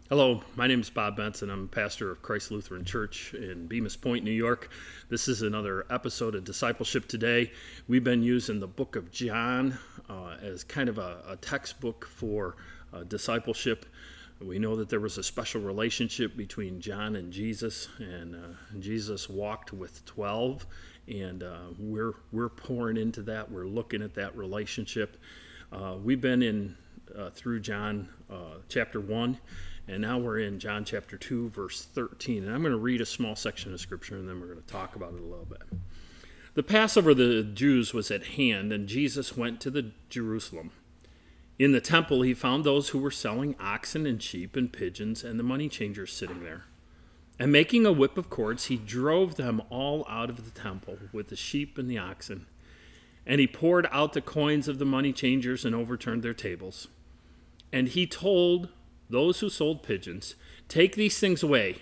Hello, my name is Bob Benson. I'm pastor of Christ Lutheran Church in Bemis Point, New York. This is another episode of Discipleship Today. We've been using the book of John as kind of a textbook for discipleship. We know that there was a special relationship between John and Jesus, and Jesus walked with 12, and we're pouring into that. We're looking at that relationship. We've been through John chapter 1. And now we're in John chapter 2, verse 13. And I'm going to read a small section of Scripture, and then we're going to talk about it a little bit. The Passover of the Jews was at hand, and Jesus went to Jerusalem. In the temple, he found those who were selling oxen and sheep and pigeons, and the money changers sitting there. And making a whip of cords, he drove them all out of the temple with the sheep and the oxen. And he poured out the coins of the money changers and overturned their tables. And he told those who sold pigeons, "Take these things away.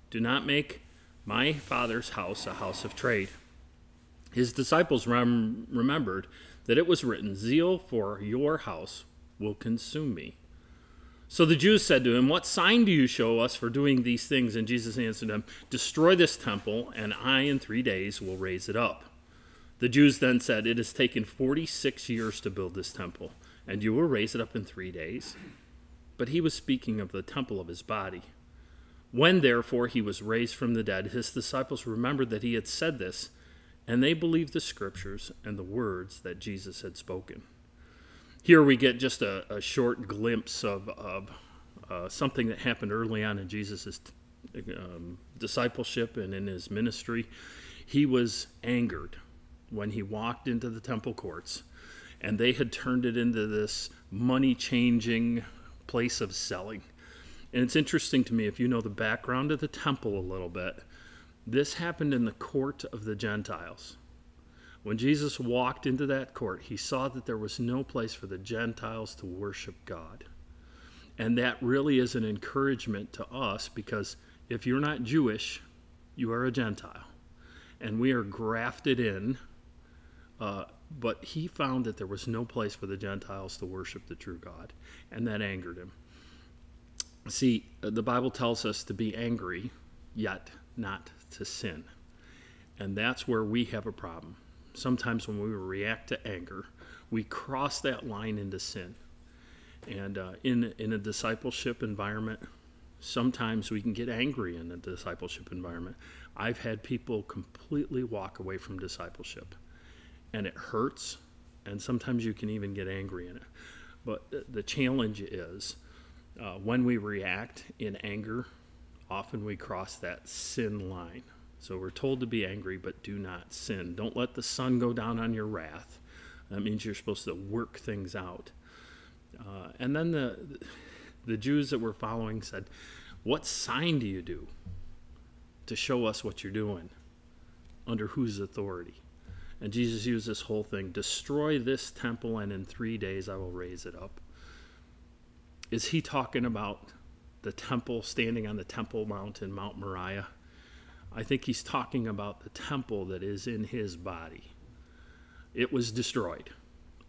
Do not make my Father's house a house of trade." His disciples remembered that it was written, "Zeal for your house will consume me." So the Jews said to him, "What sign do you show us for doing these things?" And Jesus answered them, "Destroy this temple, and I in 3 days will raise it up." The Jews then said, "It has taken 46 years to build this temple, and you will raise it up in 3 days?" But he was speaking of the temple of his body. When, therefore, he was raised from the dead, his disciples remembered that he had said this, and they believed the Scriptures and the words that Jesus had spoken. Here we get just a short glimpse of something that happened early on in Jesus' discipleship and in his ministry. He was angered when he walked into the temple courts, and they had turned it into this money-changing place of selling. And it's interesting to me, if you know the background of the temple a little bit, this happened in the court of the Gentiles. When Jesus walked into that court, he saw that there was no place for the Gentiles to worship God. And that really is an encouragement to us, because if you're not Jewish, you are a Gentile. And we are grafted in, but he found that there was no place for the Gentiles to worship the true God, and that angered him. See, the Bible tells us to be angry, yet not to sin. And that's where we have a problem. Sometimes when we react to anger, we cross that line into sin. And in a discipleship environment, sometimes we can get angry in a discipleship environment. I've had people completely walk away from discipleship. And it hurts, and sometimes you can even get angry in it. But the challenge is, when we react in anger, often we cross that sin line. So we're told to be angry, but do not sin. Don't let the sun go down on your wrath. That means you're supposed to work things out. And then the Jews that were following said, "What sign do you do to show us what you're doing? Under whose authority?" And Jesus used this whole thing: destroy this temple, and in 3 days I will raise it up. Is he talking about the temple, standing on the Temple Mount in Mount Moriah? I think he's talking about the temple that is in his body. It was destroyed,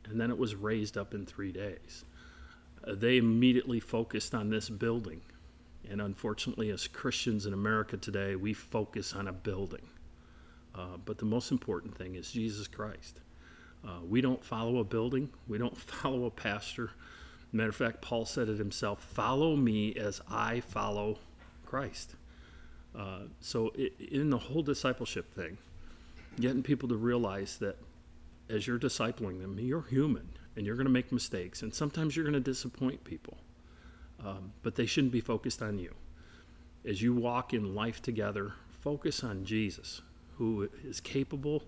and then it was raised up in 3 days. They immediately focused on this building. And unfortunately, as Christians in America today, we focus on a building. But the most important thing is Jesus Christ. We don't follow a building. We don't follow a pastor. Matter of fact, Paul said it himself, "Follow me as I follow Christ." So in the whole discipleship thing, getting people to realize that as you're discipling them, you're human, and you're going to make mistakes, and sometimes you're going to disappoint people. But they shouldn't be focused on you. As you walk in life together, focus on Jesus, who is capable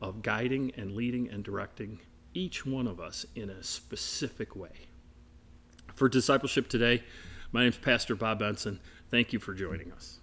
of guiding and leading and directing each one of us in a specific way. For Discipleship Today, my name is Pastor Bob Benson. Thank you for joining us.